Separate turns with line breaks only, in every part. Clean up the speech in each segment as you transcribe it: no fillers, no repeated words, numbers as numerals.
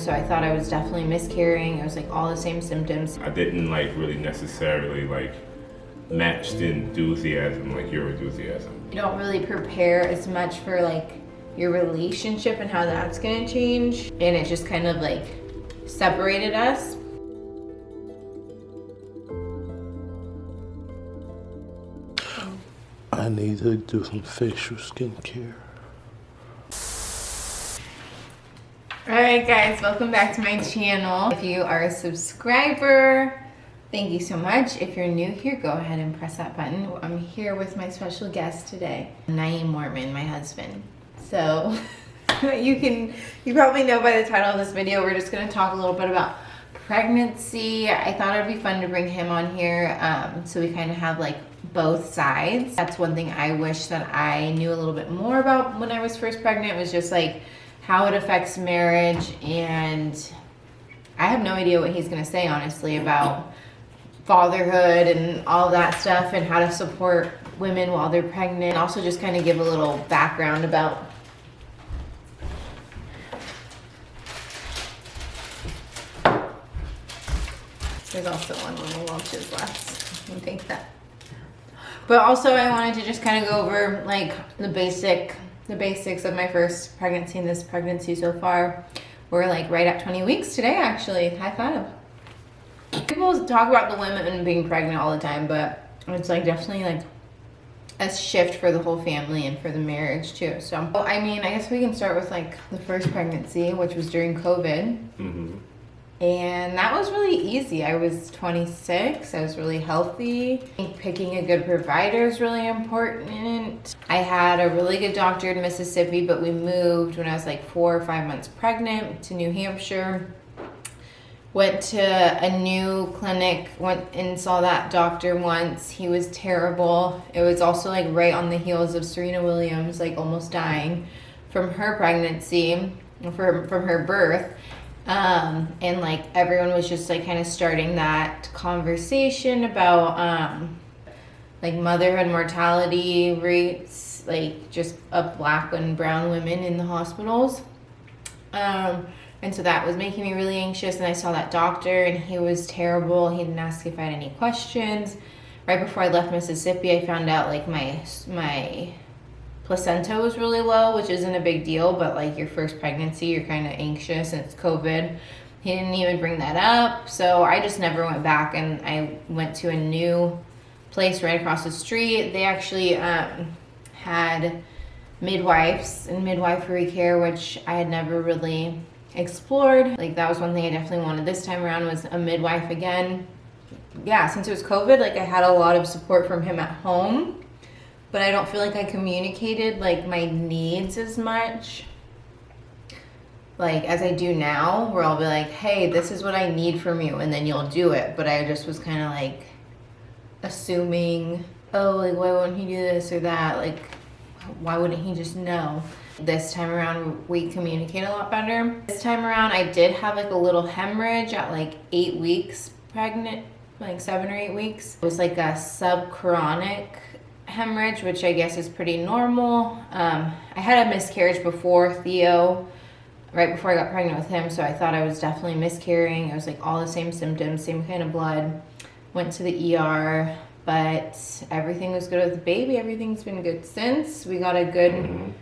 so I thought I was definitely miscarrying. It was like all the same symptoms.
I didn't like really necessarily like match the enthusiasm like your enthusiasm.
You don't really prepare as much for like your relationship and how that's gonna change, and it just kind of like separated us.
I need to do some facial skincare.
Alright guys, welcome back to my channel. If you are a subscriber, thank you so much. If you're new here, go ahead and press that button. I'm here with my special guest today, Naeem Mormon, my husband. So you probably know by the title of this video, we're just gonna talk a little bit about pregnancy. I thought it'd be fun to bring him on here so we kind of have like both sides. That's one thing I wish that I knew a little bit more about when I was first pregnant, was just like how it affects marriage. And I have no idea what he's gonna say, honestly, about fatherhood and all that stuff and how to support women while they're pregnant. And also just kind of give a little background about there's also one little lunches left. I think that. But also I wanted to just kind of go over like the basics of my first pregnancy and this pregnancy so far. We're like right at 20 weeks today, actually. High five. People talk about the women being pregnant all the time, but it's like definitely like a shift for the whole family and for the marriage too. So, I mean, I guess we can start with like the first pregnancy, which was during COVID.
Mm-hmm.
And that was really easy. I was 26. I was really healthy. I think picking a good provider is really important. I had a really good doctor in Mississippi, but we moved when I was like 4 or 5 months pregnant to New Hampshire. Went to a new clinic, went and saw that doctor once. He was terrible. It was also like right on the heels of Serena Williams, like almost dying from her pregnancy, from her birth. And like everyone was just like kind of starting that conversation about like motherhood mortality rates, like just of Black and brown women in the hospitals. And so that was making me really anxious. And I saw that doctor and he was terrible. He didn't ask if I had any questions. Right before I left Mississippi, I found out like my placenta was really low, which isn't a big deal, but like your first pregnancy, you're kind of anxious and it's COVID. He didn't even bring that up. So I just never went back, and I went to a new place right across the street. They actually had midwives and midwifery care, which I had never really explored. Like that was one thing I definitely wanted this time around, was a midwife again. Yeah, since it was COVID, like I had a lot of support from him at home, but I don't feel like I communicated like my needs as much like as I do now, where I'll be like, hey, this is what I need from you, and then you'll do it. But I just was kind of like assuming, oh, like why wouldn't he do this or that? Like why wouldn't he just know? This time around we communicate a lot better. This time around I did have like a little hemorrhage at like 8 weeks pregnant, like 7 or 8 weeks. It was like a subchorionic hemorrhage, which I guess is pretty normal. I had a miscarriage before Theo, right before I got pregnant with him, so I thought I was definitely miscarrying. It was like all the same symptoms, same kind of blood. Went to the ER, but everything was good with the baby. Everything's been good since. We got a good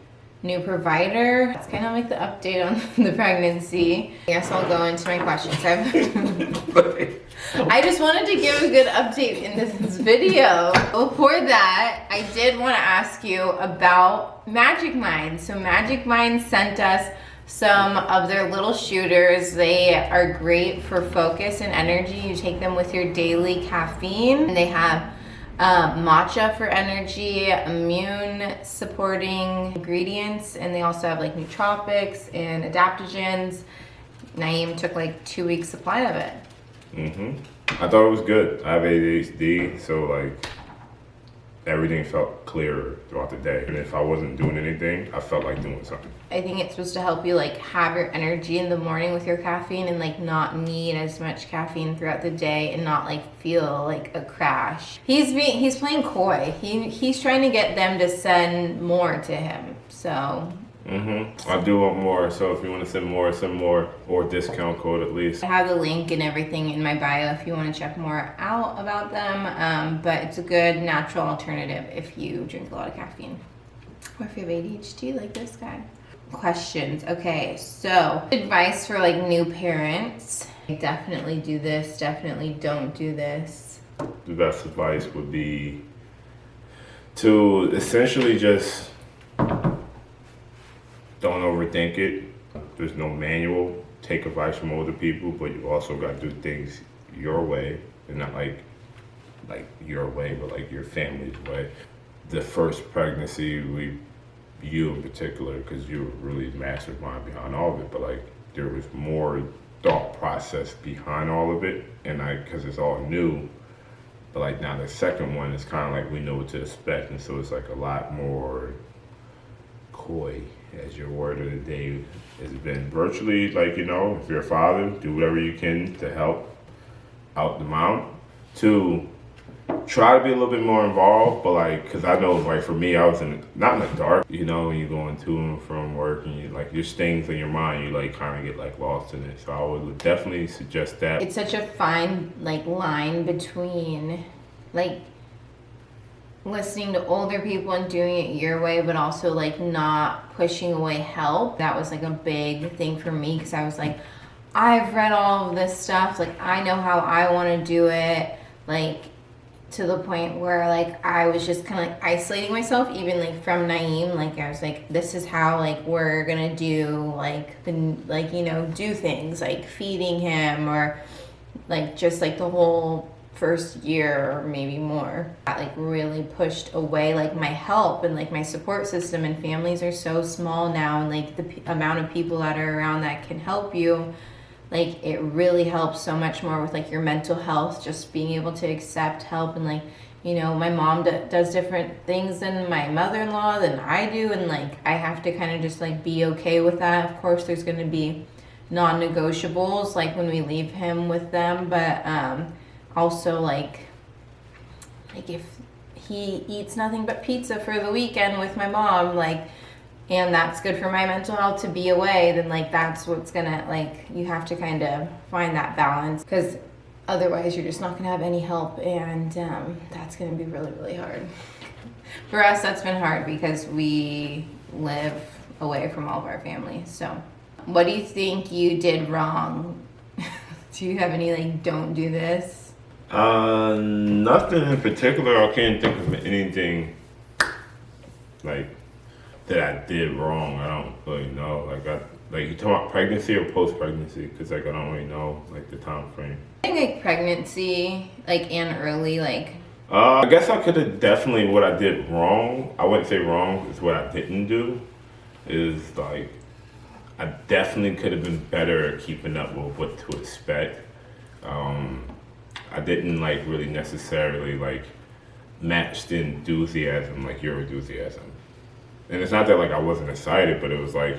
new provider. That's kind of like the update on the pregnancy. I guess I'll go into my questions. I just wanted to give a good update in this video. Before that, I did want to ask you about Magic Mind. So Magic Mind sent us some of their little shooters. They are great for focus and energy. You take them with your daily caffeine. And they have matcha for energy, immune supporting ingredients, and they also have like nootropics and adaptogens. Naeem took like 2 weeks supply of it.
I thought it was good. I have ADHD, so like everything felt clearer throughout the day. And if I wasn't doing anything, I felt like doing something.
I think it's supposed to help you like have your energy in the morning with your caffeine, and like not need as much caffeine throughout the day, and not like feel like a crash. He's playing coy. He's trying to get them to send more to him. So
I do want more, so if you want to send more, or discount code at least.
I have the link and everything in my bio if you want to check more out about them. But it's a good natural alternative if you drink a lot of caffeine. Or if you have ADHD like this guy. Questions. Okay, so advice for like new parents. Definitely do this, definitely don't do this.
The best advice would be to essentially just don't overthink it. There's no manual. Take advice from older people, but you also got to do things your way, and not like your way, but like your family's way. The first pregnancy, you in particular, because you were really mastermind behind all of it, but like there was more thought process behind all of it, and because it's all new. But like now the second one is kind of like we know what to expect, and so it's like a lot more coy, as your word of the day has been. Virtually, like, you know, if you're a father, do whatever you can to help out the mom. 2, try to be a little bit more involved, but like, cause I know like for me, I was not in the dark, you know, when you're going to and from work and you like, there's things in your mind, you like kind of get like lost in it. So I would definitely suggest that.
It's such a fine like line between like listening to older people and doing it your way, but also like not pushing away help. That was like a big thing for me because I was like, I've read all of this stuff, like I know how I want to do it, like to the point where like I was just kind of like isolating myself, even like from Naeem. Like I was like, this is how like we're gonna do like you know, do things like feeding him or like just like the whole first year or maybe more. That like really pushed away like my help and like my support system, and families are so small now, and like the amount of people that are around that can help you, like it really helps so much more with like your mental health, just being able to accept help. And like, you know, my mom does different things than my mother-in-law than I do, and like I have to kind of just like be okay with that. Of course there's going to be non-negotiables like when we leave him with them, but also like if he eats nothing but pizza for the weekend with my mom, like, and that's good for my mental health to be away, then like that's what's gonna, like, you have to kind of find that balance, because otherwise you're just not gonna have any help, and that's gonna be really, really hard. For us, that's been hard because we live away from all of our family. So what do you think you did wrong? Do you have any like don't do this?
Nothing in particular. I can't think of anything like that I did wrong. I don't really know. Like you talking about pregnancy or post pregnancy? Because like I don't really know like the time frame.
I think like pregnancy, like and early, like.
I guess I could have definitely what I did wrong. I wouldn't say wrong. It's what I didn't do. Is like I definitely could have been better at keeping up with what to expect. I didn't like really necessarily like match the enthusiasm like your enthusiasm. And it's not that like I wasn't excited, but it was like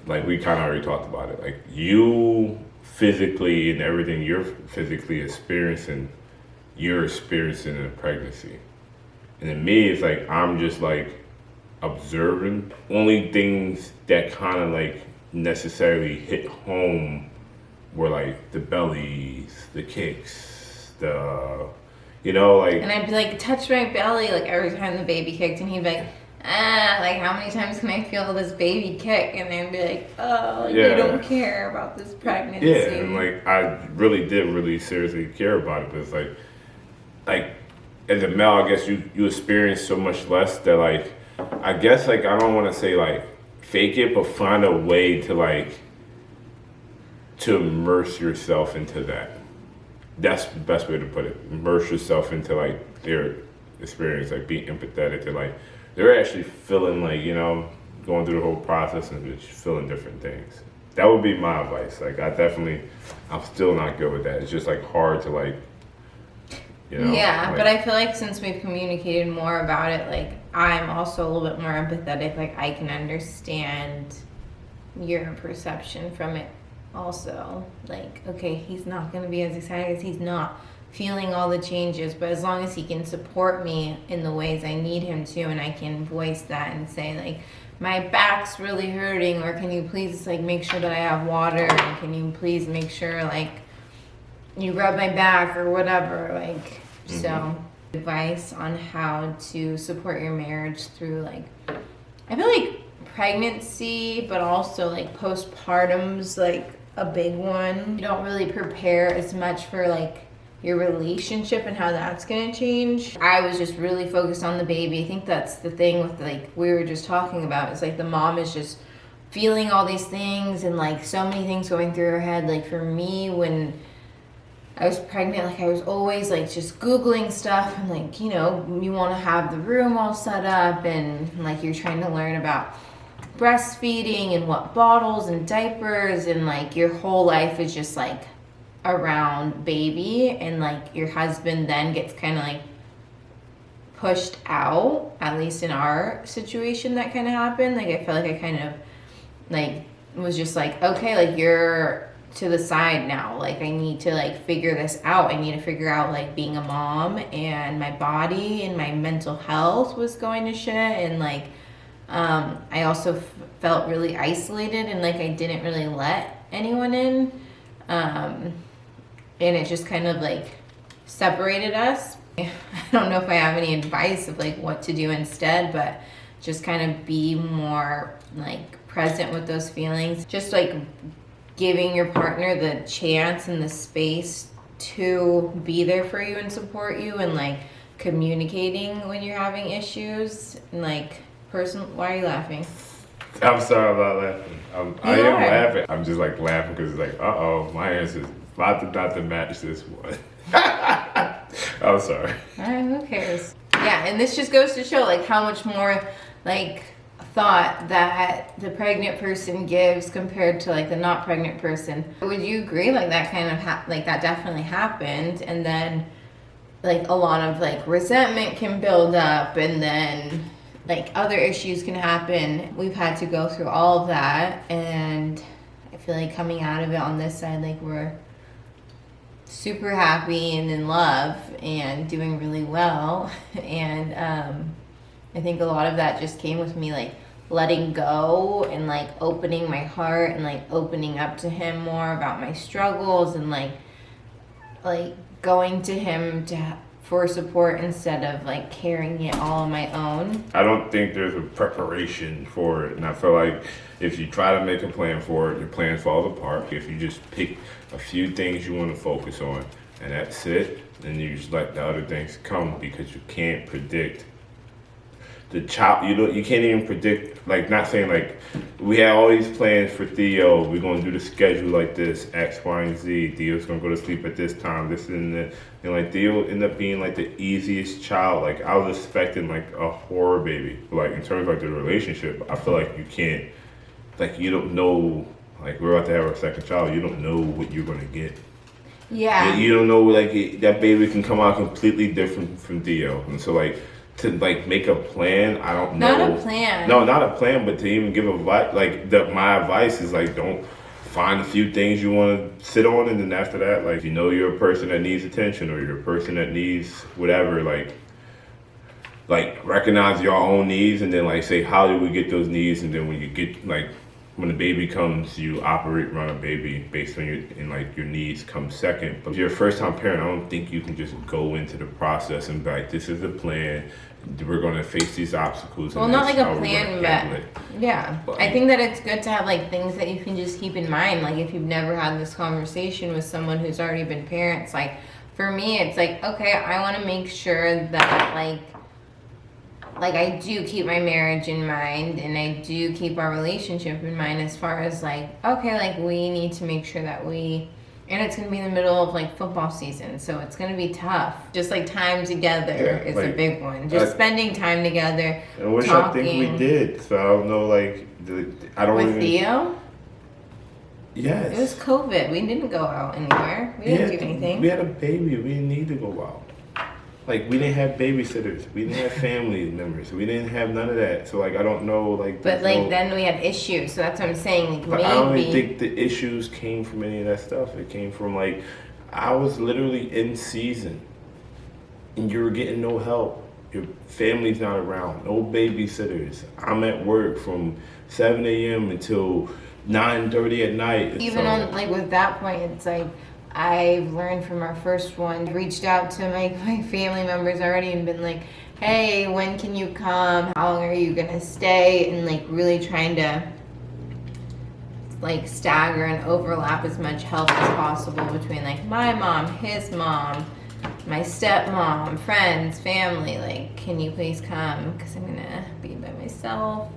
we kind of already talked about it. Like you physically and everything you're physically experiencing, you're experiencing in a pregnancy. And then me, it's like I'm just like observing. Only things that kind of like necessarily hit home were like the bellies, the kicks, you know, like. And
I'd be like, touch my belly, like every time the baby kicked, and he'd be like, like how many times can I feel this baby kick? And then be like, oh, yeah. You don't care about this pregnancy.
Yeah, and like I really did really seriously care about it, but it's like as a male, I guess you experience so much less that like, I guess like I don't want to say like fake it, but find a way to like to immerse yourself into that. That's the best way to put it. Immerse yourself into like their experience, like be empathetic to like they're actually feeling like, you know, going through the whole process and just feeling different things. That would be my advice. Like I'm still not good with that. It's just like hard to like, you know.
Yeah,
like,
but I feel like since we've communicated more about it, like I'm also a little bit more empathetic. Like I can understand your perception from it also. Like, okay, he's not going to be as excited because he's not feeling all the changes, but as long as he can support me in the ways I need him to, and I can voice that and say like, my back's really hurting, or can you please like make sure that I have water, and can you please make sure like you rub my back or whatever, like. So advice on how to support your marriage through like, I feel like pregnancy, but also like postpartum's like a big one. You don't really prepare as much for like your relationship and how that's gonna change. I was just really focused on the baby. I think that's the thing with like we were just talking about. It's like the mom is just feeling all these things and like so many things going through her head. Like for me, when I was pregnant, like I was always like just Googling stuff and like, you know, you want to have the room all set up and like you're trying to learn about breastfeeding and what bottles and diapers, and like your whole life is just like around baby, and like your husband then gets kind of like pushed out, at least in our situation that kind of happened. Like I felt like I kind of like was just like, okay, like you're to the side now, like I need to like figure this out. I need to figure out like being a mom, and my body and my mental health was going to shit, and like I also felt really isolated, and like I didn't really let anyone in, and it just kind of like separated us. I don't know if I have any advice of like what to do instead, but just kind of be more like present with those feelings, just like giving your partner the chance and the space to be there for you and support you, and like communicating when you're having issues, and like why are you laughing?
I'm sorry about laughing. I am laughing. I'm just like laughing because it's like, my answer's about to not to match this one. I'm sorry.
Who cares? Yeah, and this just goes to show like how much more like thought that the pregnant person gives compared to like the not pregnant person. Would you agree like that kind of like that definitely happened, and then like a lot of like resentment can build up, and then like other issues can happen. We've had to go through all of that, and I feel like coming out of it on this side, like we're super happy and in love and doing really well. And I think a lot of that just came with me like letting go and like opening my heart and like opening up to him more about my struggles, and like going to him for support instead of like carrying it all on my own.
I don't think there's a preparation for it, and I feel like if you try to make a plan for it, your plan falls apart. If you just pick a few things you want to focus on and that's it, then you just let the other things come, because you can't predict the child. You can't even predict, like, not saying like we had all these plans for Theo, we're going to do the schedule like this, X, Y, and Z. Theo's going to go to sleep at this time, this and that. And like Theo ended up being like the easiest child. Like I was expecting like a horror baby. Like in terms of like the relationship, I feel like you can't, like you don't know, like we're about to have our second child, you don't know what you're going to get.
Yeah.
You don't know, like that baby can come out completely different from Theo. And so like to like make a plan, I don't know.
Not a plan.
No, not a plan, but to even give advice, like my advice is like don't find a few things you want to sit on, and then after that, like if you know you're a person that needs attention, or you're a person that needs whatever, like recognize your own needs, and then like say how do we get those needs, and then when you get like when the baby comes, you operate around a baby based on your needs come second. But if you're a first time parent, I don't think you can just go into the process and be like, this is the plan, we're going to face these obstacles.
Well,
and
not like
that's
a
how we're
plan,
gonna handle
but
it.
yeah.
But,
I think that it's good to have like things that you can just keep in mind. Like if you've never had this conversation with someone who's already been parents, like for me, it's like, okay, I want to make sure that like I do keep my marriage in mind, and I do keep our relationship in mind, as far as like, okay, like we need to make sure that and it's going to be in the middle of like football season, so it's going to be tough. Just like time together is a big one. Just spending time together,
which
talking.
I think we did. So I don't know, like, I don't
With
even...
Theo?
Yes.
It was COVID. We didn't go out anywhere. We didn't do anything.
We had a baby. We didn't need to go out. Like, we didn't have babysitters. We didn't have family members. We didn't have none of that. So, like, I don't know, like...
But, like, then we had issues. So that's what I'm saying. Like,
but
maybe...
I don't even think the issues came from any of that stuff. It came from, like, I was literally in season. And you were getting no help. Your family's not around. No babysitters. I'm at work from 7 a.m. until 9:30 at night.
Even on like with that point, it's like I've learned from our first one. I reached out to my family members already and been like, hey, when can you come? How long are you gonna stay? And like really trying to like stagger and overlap as much help as possible between like my mom, his mom, my stepmom, friends, family. Like, can you please come? Because I'm gonna be by myself.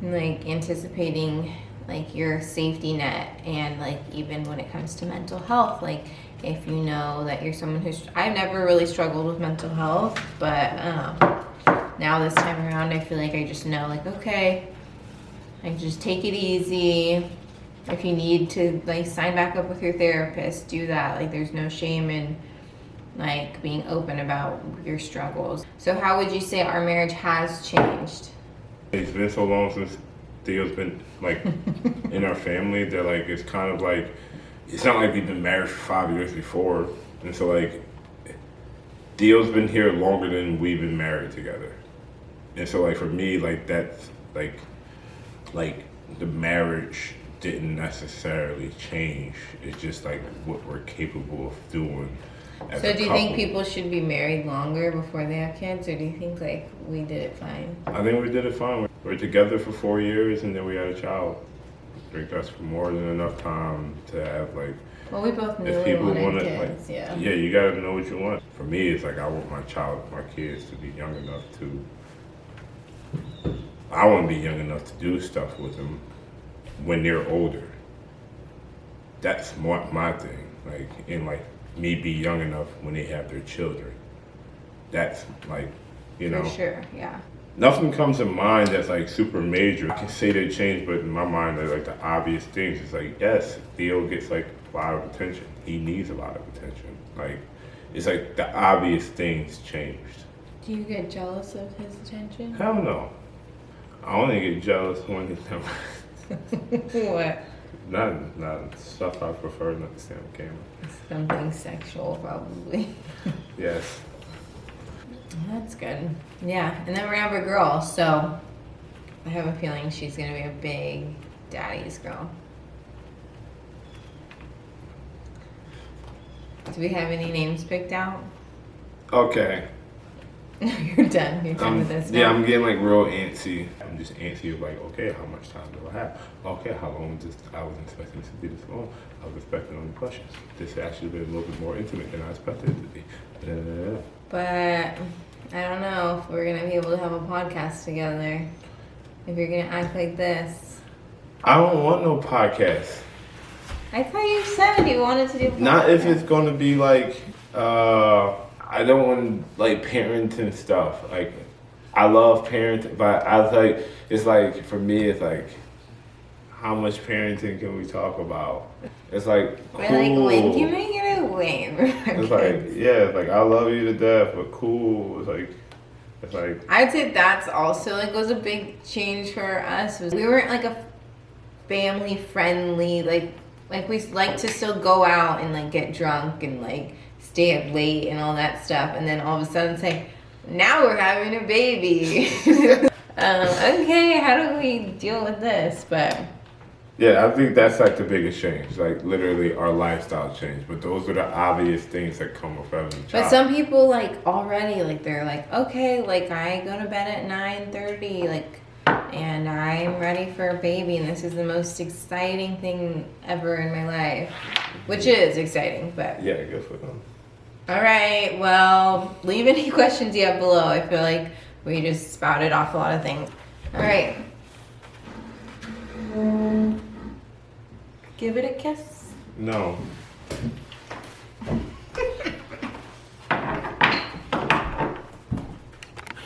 And like anticipating like your safety net, and like even when it comes to mental health, like if you know that you're someone who's, I've never really struggled with mental health, but now this time around I feel like I just know like, okay, like just take it easy. If you need to like sign back up with your therapist, do that. Like there's no shame in like being open about your struggles. So how would you say our marriage has changed?
It's been so long since Theo's been like in our family that like it's kind of like, it's not like we've been married for 5 years before, and so like Theo's been here longer than we've been married together, and so like for me like that's like the marriage didn't necessarily change. It's just like what we're capable of doing.
So do you think people should be married longer before they have kids, or do you think like we did it fine?
I think we did it fine. We're together for 4 years and then we had a child. I think that's more than enough time to have like.
Well, we both knew
If
we
people
wanted
want to,
kids,
like,
yeah.
you gotta know what you want. For me, it's like I want my kids to be young enough to. I want to be young enough to do stuff with them when they're older. That's my thing. Like, and like me be young enough when they have their children. That's like, you know.
For sure, yeah.
Nothing comes to mind that's like super major. I can say they changed, but in my mind, they're like the obvious things. It's like, yes, Theo gets like a lot of attention. He needs a lot of attention. Like, it's like the obvious things changed.
Do you get jealous of his attention?
Hell no. I only get jealous when
What?
not stuff I prefer not to see on camera.
Something sexual, probably.
Yes.
That's good. Yeah, and then we're gonna have a girl, so I have a feeling she's gonna be a big daddy's girl. Do we have any names picked out?
Okay.
You're done. You're done with this now?
Yeah, I'm getting like real antsy. I'm just antsy of like, okay, how much time do I have? Okay, how long was this? I was expecting this to be this long. I was expecting only questions. This actually been a little bit more intimate than I expected it to be.
But I don't know if we're gonna be able to have a podcast together if you're gonna act like this.
I don't want no podcast.
I thought you said you wanted to do a podcast.
Not if it's going to be like, I don't want like parenting stuff. Like, I love parenting, but I was like, it's like, for me, it's like, how much parenting can we talk about? It's like, cool.
We're like, when can we get away?
It's like, yeah, it's like, I love you to death, but cool. It's like.
I'd say that's also like was a big change for us. We weren't like a family friendly, like we like to still go out and like get drunk and like stay up late and all that stuff, and then all of a sudden it's like, now we're having a baby. Okay, how do we deal with this? But
Yeah, I think that's like the biggest change. Like literally our lifestyle change. But those are the obvious things that come with having a child.
But some people like already like they're like, okay, like I go to bed at 9:30, like, and I'm ready for a baby, and this is the most exciting thing ever in my life, which is exciting. But
Yeah, good for them.
all right, well, leave any questions you have below. I feel like we just spouted off a lot of things. All right. Give it a kiss.
No.